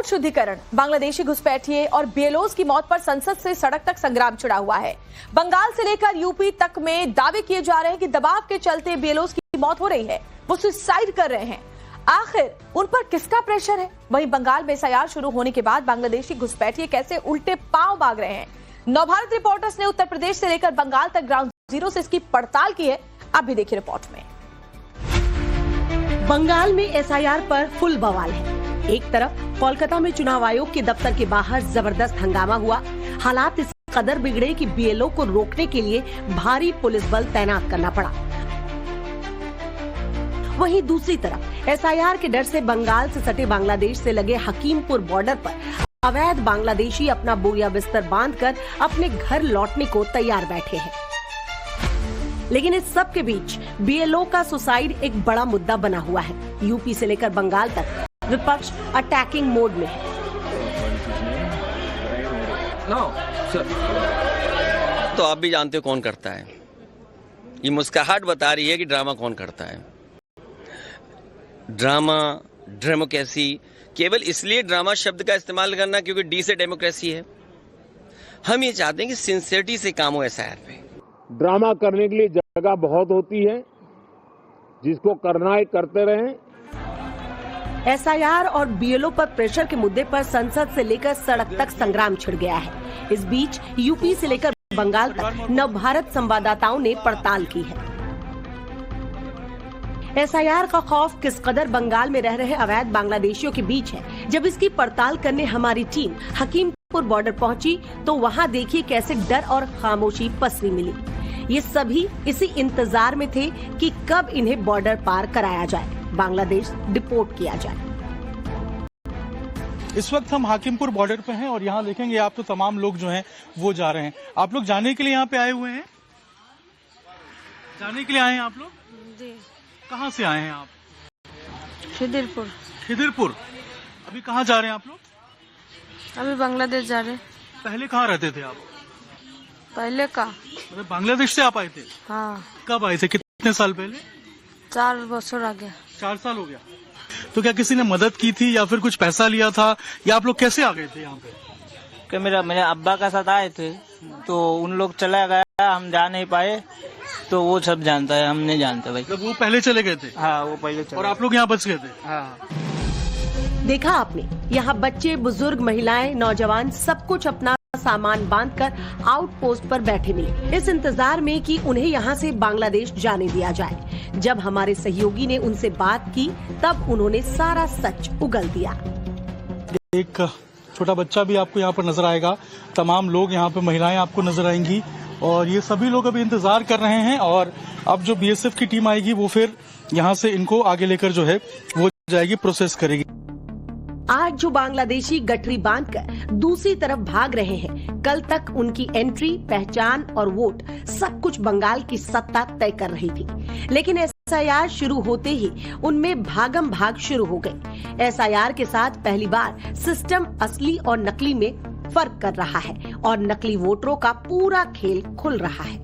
Vote शुद्धिकरण, बांग्लादेशी घुसपैठिए और बीएलओज की मौत पर संसद से सड़क तक संग्राम छिड़ा हुआ है। बंगाल से लेकर यूपी तक में दावे किए जा रहे हैं कि दबाव के चलते बीएलओज की मौत हो रही है, वो सुसाइड कर रहे हैं। आखिर उन पर किसका प्रेशर है? वहीं बंगाल में एसआईआर शुरू होने के बाद बांग्लादेशी घुसपैठिए कैसे उल्टे पांव भाग रहे हैं। नवभारत रिपोर्टर्स ने उत्तर प्रदेश से लेकर बंगाल तक ग्राउंड जीरो से इसकी पड़ताल की है। आप भी देखिए रिपोर्ट में। बंगाल में एसआईआर पर फुल बवाल है। एक तरफ कोलकाता में चुनाव आयोग के दफ्तर के बाहर जबरदस्त हंगामा हुआ। हालात इस कदर बिगड़े कि बीएलओ को रोकने के लिए भारी पुलिस बल तैनात करना पड़ा। वहीं दूसरी तरफ एसआईआर के डर से बंगाल से सटे बांग्लादेश से लगे हकीमपुर बॉर्डर पर अवैध बांग्लादेशी अपना बोरिया बिस्तर बांधकर अपने घर लौटने को तैयार बैठे हैं। लेकिन इस सब के बीच बीएलओ का सुसाइड एक बड़ा मुद्दा बना हुआ है। यूपी से लेकर बंगाल तक विपक्ष अटैकिंग मोड में है। तो आप भी जानते हो कौन करता है। ये मुस्कुराहट बता रही है कि ड्रामा कौन करता है। ड्रामा, डेमोक्रेसी, केवल इसलिए ड्रामा शब्द का इस्तेमाल करना क्योंकि डी से डेमोक्रेसी है। हम ये चाहते हैं कि सिंसियरिटी से काम हो एसआईआर पे। ड्रामा करने के लिए जगह बहुत होती है, जिसको करना है करते रहें। एसआईआर और बीएलओ पर प्रेशर के मुद्दे पर संसद से लेकर सड़क तक संग्राम छिड़ गया है। इस बीच यूपी से लेकर बंगाल तक नवभारत संवाददाताओं ने पड़ताल की है। एसआईआर का खौफ किस कदर बंगाल में रह रहे अवैध बांग्लादेशियों के बीच है। जब इसकी पड़ताल करने हमारी टीम हकीमपुर बॉर्डर पहुंची तो वहां देखिए कैसे डर और खामोशी पसरी मिली। ये सभी इसी इंतजार में थे कि कब इन्हें बॉर्डर पार कराया जाए, बांग्लादेश डिपोर्ट किया जाए। इस वक्त हम हाकिमपुर बॉर्डर पे हैं और यहाँ देखेंगे आप तो तमाम लोग जो हैं वो जा रहे हैं। आप लोग जाने के लिए यहाँ पे आए हुए हैं? जाने के लिए आए हैं आप लोग? जी। कहाँ से आए हैं आप? खिदिरपुर। खिदिरपुर। अभी कहाँ जा रहे हैं आप लोग? अभी बांग्लादेश जा रहे हैं। पहले कहाँ रहते थे आप? पहले का बांग्लादेश से आप आए थे? हाँ। कब आए थे? कितने साल पहले? 4 वर्षों आ गया। 4 साल हो गया। तो क्या किसी ने मदद की थी या फिर कुछ पैसा लिया था, या आप लोग कैसे आ गए थे यहाँ पे? कि मेरे अब्बा का साथ आए थे तो उन लोग चला गया, हम जा नहीं पाए, तो वो सब जानता है, हम नहीं जानते भाई। वो पहले चले गए थे? हाँ, वो पहले चले। और आप लोग यहाँ बच गए थे? हाँ। देखा आपने, यहाँ बच्चे, बुजुर्ग, महिलाएं, नौजवान सब कुछ अपना सामान बांधकर आउटपोस्ट पर बैठे मिले, इस इंतजार में कि उन्हें यहाँ से बांग्लादेश जाने दिया जाए। जब हमारे सहयोगी ने उनसे बात की तब उन्होंने सारा सच उगल दिया। एक छोटा बच्चा भी आपको यहाँ पर नजर आएगा, तमाम लोग यहाँ पे, महिलाएं आपको नजर आएंगी और ये सभी लोग अभी इंतजार कर रहे हैं। और अब जो बीएसएफ की टीम आएगी वो फिर यहाँ से इनको आगे लेकर जो है वो जाएगी, प्रोसेस करेगी। आज जो बांग्लादेशी गठरी बांधकर दूसरी तरफ भाग रहे हैं, कल तक उनकी एंट्री, पहचान और वोट सब कुछ बंगाल की सत्ता तय कर रही थी। लेकिन एसआईआर शुरू होते ही उनमें भागम भाग शुरू हो गई। एसआईआर के साथ पहली बार सिस्टम असली और नकली में फर्क कर रहा है और नकली वोटरों का पूरा खेल खुल रहा है।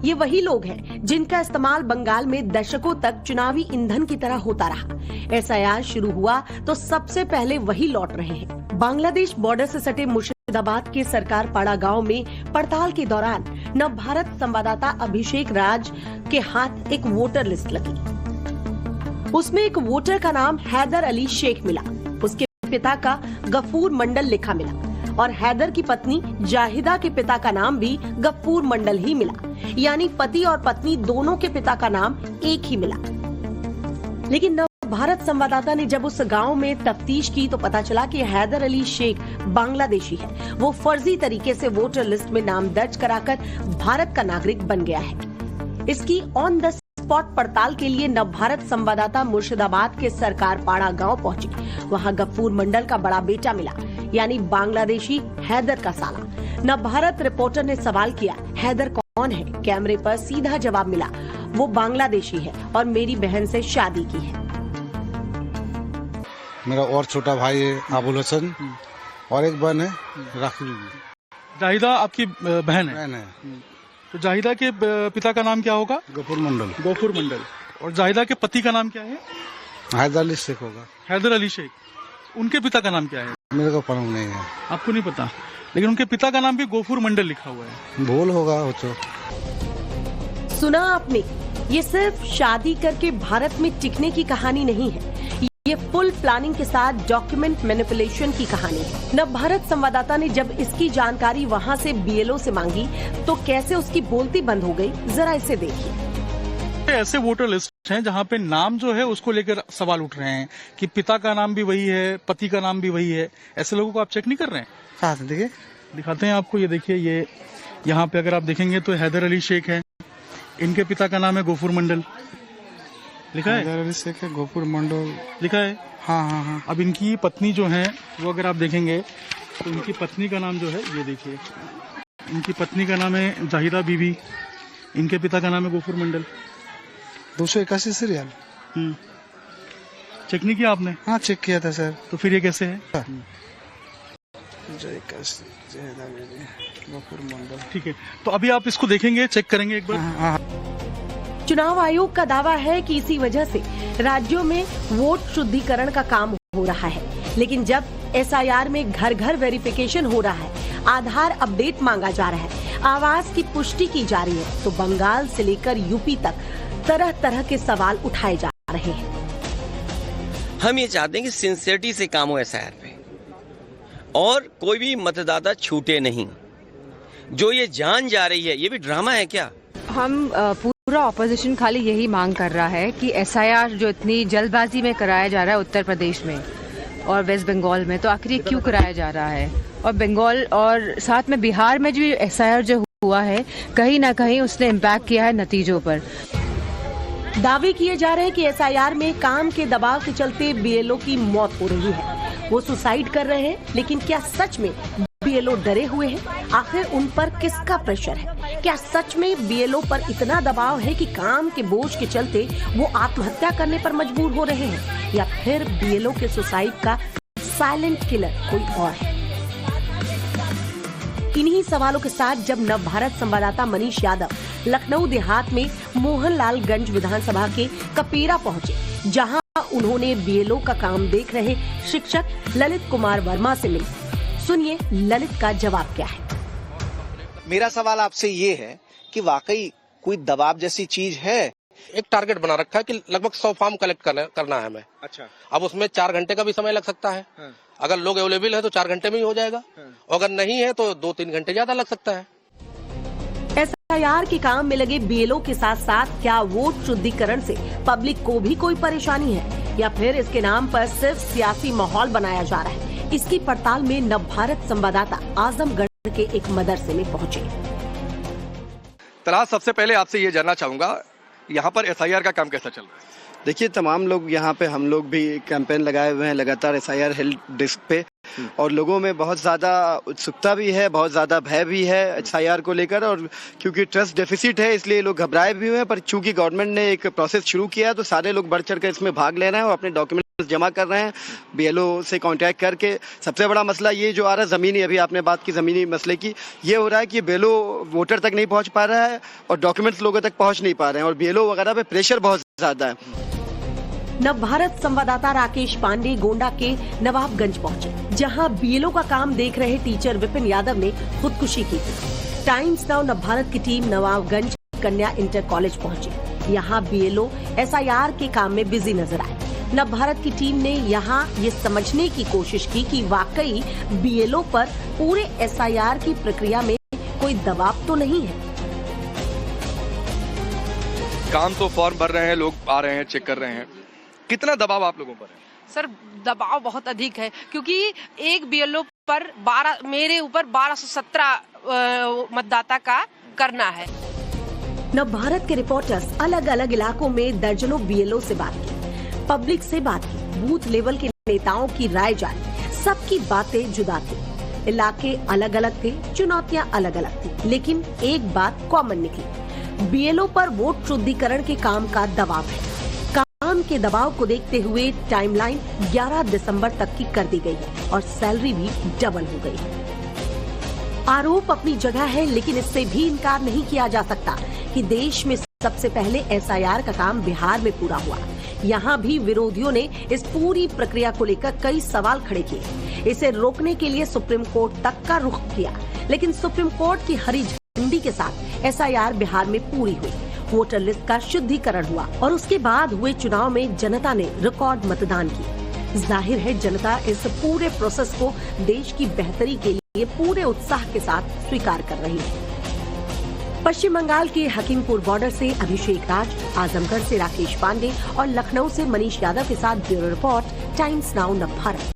ये वही लोग हैं जिनका इस्तेमाल बंगाल में दशकों तक चुनावी ईंधन की तरह होता रहा। एसआईआर शुरू हुआ तो सबसे पहले वही लौट रहे हैं। बांग्लादेश बॉर्डर से सटे मुर्शिदाबाद के सरकार पाड़ा गांव में पड़ताल के दौरान नवभारत संवाददाता अभिषेक राज के हाथ एक वोटर लिस्ट लगी। उसमें एक वोटर का नाम हैदर अली शेख मिला, उसके पिता का गफूर मंडल लिखा मिला और हैदर की पत्नी जाहिदा के पिता का नाम भी गफूर मंडल ही मिला। यानी पति और पत्नी दोनों के पिता का नाम एक ही मिला। लेकिन नवभारत संवाददाता ने जब उस गांव में तफ्तीश की तो पता चला कि हैदर अली शेख बांग्लादेशी है। वो फर्जी तरीके से वोटर लिस्ट में नाम दर्ज कराकर भारत का नागरिक बन गया है। इसकी ऑन द स्पॉट पड़ताल के लिए नवभारत संवाददाता मुर्शिदाबाद के सरकार पाड़ा गांव पहुंची। वहां गफूर मंडल का बड़ा बेटा मिला, यानी बांग्लादेशी हैदर का साला। नवभारत रिपोर्टर ने सवाल किया, हैदर कौन है? कैमरे पर सीधा जवाब मिला, वो बांग्लादेशी है और मेरी बहन से शादी की है। मेरा और छोटा भाई है अबुल हसन और एक बहन है राखी। जाहिदा आपकी बहन है? तो जाहिदा के पिता का नाम क्या होगा? गफूर मंडल। गफूर मंडल। और जाहिदा के पति का नाम क्या है? हैदर अली शेख होगा। हैदर अली शेख, उनके पिता का नाम क्या है? मेरे को मालूम नहीं है। आपको नहीं पता, लेकिन उनके पिता का नाम भी गफूर मंडल लिखा हुआ है। भूल होगा वो तो। सुना आपने, ये सिर्फ शादी करके भारत में टिकने की कहानी नहीं है, ये फुल प्लानिंग के साथ डॉक्यूमेंट मैनिपुलेशन की कहानी है। नव भारत संवाददाता ने जब इसकी जानकारी वहां से बीएलओ से मांगी तो कैसे उसकी बोलती बंद हो गई, जरा इसे देखिए। ऐसे वोटर लिस्ट हैं जहां पे नाम जो है उसको लेकर सवाल उठ रहे हैं कि पिता का नाम भी वही है, पति का नाम भी वही है। ऐसे लोगों को आप चेक नहीं कर रहे हैं? साथ देखिए, दिखाते हैं आपको। ये देखिए, ये यहाँ पे अगर आप देखेंगे तो हैदर अली शेख है, इनके पिता का नाम है गफूर मंडल लिखा है। हैदर अली शेख है, गफूर मंडल लिखा है। हाँ। अब इनकी पत्नी जो है वो अगर आप देखेंगे तो इनकी पत्नी का नाम जो है, ये देखिए, इनकी पत्नी का नाम है जाहिदा बीबी, इनके पिता का नाम है गफूर मंडल। 281 सीरियल। चेक नहीं किया आपने? हाँ, चेक किया था सर। तो फिर ये कैसे है? ठीक है, तो अभी आप इसको देखेंगे, चेक करेंगे एक बार। चुनाव आयोग का दावा है कि इसी वजह से राज्यों में वोट शुद्धिकरण का काम हो रहा है, लेकिन जब एसआईआर में घर घर वेरिफिकेशन हो रहा है, आधार अपडेट मांगा जा रहा है, आवाज की पुष्टि की जा रही है, तो बंगाल से लेकर यूपी तक तरह तरह के सवाल उठाए जा रहे हैं। हम ये चाहते हैं कि सिंसियरिटी से काम हो एसआईआर पे, और कोई भी मतदाता छूटे नहीं। जो ये जान जा रही है, ये भी ड्रामा है क्या? हम पूरा ऑपोजिशन खाली यही मांग कर रहा है कि एसआईआर जो इतनी जल्दबाजी में कराया जा रहा है उत्तर प्रदेश में और वेस्ट बंगाल में, तो आखिर ये क्यों कराया जा रहा है? और बंगाल और साथ में बिहार में जो एसआईआर जो हुआ है, कहीं ना कहीं उसने इम्पैक्ट किया है नतीजों पर। दावे किए जा रहे हैं कि एसआईआर में काम के दबाव के चलते बीएलओ की मौत हो रही है, वो सुसाइड कर रहे हैं, लेकिन क्या सच में बीएलओ डरे हुए हैं? आखिर उन पर किसका प्रेशर है? क्या सच में बीएलओ पर इतना दबाव है कि काम के बोझ के चलते वो आत्महत्या करने पर मजबूर हो रहे हैं, या फिर बीएलओ के सुसाइड का साइलेंट किलर कोई और है? इन्हीं सवालों के साथ जब नव भारत संवाददाता मनीष यादव लखनऊ देहात में मोहनलालगंज विधानसभा के कपेरा पहुंचे, जहां उन्होंने बीएलओ का काम देख रहे शिक्षक ललित कुमार वर्मा से मिले। सुनिए ललित का जवाब क्या है। मेरा सवाल आपसे ये है कि वाकई कोई दबाव जैसी चीज है? एक टारगेट बना रखा है कि लगभग 100 फॉर्म कलेक्ट करना है हमें। अच्छा, अब उसमें 4 घंटे का भी समय लग सकता है। अगर लोग अवेलेबल है तो 4 घंटे में ही हो जाएगा, अगर नहीं है तो 2-3 घंटे ज्यादा लग सकता है। एसआईआर के काम में लगे बीएलओ के साथ साथ क्या वोट शुद्धिकरण से पब्लिक को भी कोई परेशानी है, या फिर इसके नाम पर सिर्फ सियासी माहौल बनाया जा रहा है? इसकी पड़ताल में नव भारत संवाददाता आजमगढ़ के एक मदरसे में पहुंचे। तलाश, सबसे पहले आपसे ये जानना चाहूंगा, यहाँ पर एसआईआर का काम कैसा चल रहा है? देखिए, तमाम लोग यहाँ पे, हम लोग भी कैंपेन लगाए हुए हैं लगातार एसआईआर हेल्प डेस्क पे, और लोगों में बहुत ज़्यादा उत्सुकता भी है, बहुत ज़्यादा भय भी है एसआईआर को लेकर, और क्योंकि ट्रस्ट डेफिसिट है इसलिए लोग घबराए भी हुए हैं। पर चूंकि गवर्नमेंट ने एक प्रोसेस शुरू किया तो सारे लोग बढ़ चढ़ कर इसमें भाग ले रहे हैं और अपने डॉक्यूमेंट्स जमा कर रहे हैं बीएलओ से कांटेक्ट करके। सबसे बड़ा मसला ये जो आ रहा है ज़मीनी, अभी आपने बात की ज़मीनी मसले की, ये हो रहा है कि बीएलओ वोटर तक नहीं पहुँच पा रहा है और डॉक्यूमेंट्स लोगों तक पहुँच नहीं पा रहे हैं, और बीएलओ वगैरह पे प्रेशर बहुत ज़्यादा है। नव भारत संवाददाता राकेश पांडे गोंडा के नवाबगंज पहुंचे, जहां बीएलओ का काम देख रहे टीचर विपिन यादव ने खुदकुशी की। टाइम्स नाउ नव भारत की टीम नवाबगंज कन्या इंटर कॉलेज पहुंची। यहां बीएलओ एसआईआर के काम में बिजी नजर आए। नव भारत की टीम ने यहां ये समझने की कोशिश की कि वाकई बीएलओ पर पूरे एसआईआर की प्रक्रिया में कोई दबाव तो नहीं है। काम तो फॉर्म भर रहे हैं, लोग आ रहे हैं, चेक कर रहे हैं, कितना दबाव आप लोगों पर है? सर, दबाव बहुत अधिक है, क्योंकि एक बीएलओ पर मेरे ऊपर 1217 मतदाता का करना है। नव भारत के रिपोर्टर्स अलग अलग इलाकों में दर्जनों बीएलओ से बात की, पब्लिक से बात की, बूथ लेवल के नेताओं की राय जानी। सबकी बातें जुदा थी, इलाके अलग अलग थे, चुनौतियां अलग अलग थी, लेकिन एक बात कॉमन निकली, बीएलओ पर वोट शुद्धिकरण के काम का दबाव है। काम के दबाव को देखते हुए टाइमलाइन 11 दिसंबर तक की कर दी गई है और सैलरी भी डबल हो गई है। आरोप अपनी जगह है, लेकिन इससे भी इनकार नहीं किया जा सकता कि देश में सबसे पहले एसआईआर का काम बिहार में पूरा हुआ। यहाँ भी विरोधियों ने इस पूरी प्रक्रिया को लेकर कई सवाल खड़े किए। इसे रोकने के लिए सुप्रीम कोर्ट तक का रुख किया, लेकिन सुप्रीम कोर्ट की हरी झंडी के साथ एसआईआर बिहार में पूरी हुई। वोटर लिस्ट का शुद्धिकरण हुआ और उसके बाद हुए चुनाव में जनता ने रिकॉर्ड मतदान किया। जाहिर है जनता इस पूरे प्रोसेस को देश की बेहतरी के लिए पूरे उत्साह के साथ स्वीकार कर रही है। पश्चिम बंगाल के हकीमपुर बॉर्डर से अभिषेक राज, आजमगढ़ से राकेश पांडे और लखनऊ से मनीष यादव के साथ ब्यूरो रिपोर्ट, टाइम्स नाउ नव भारत।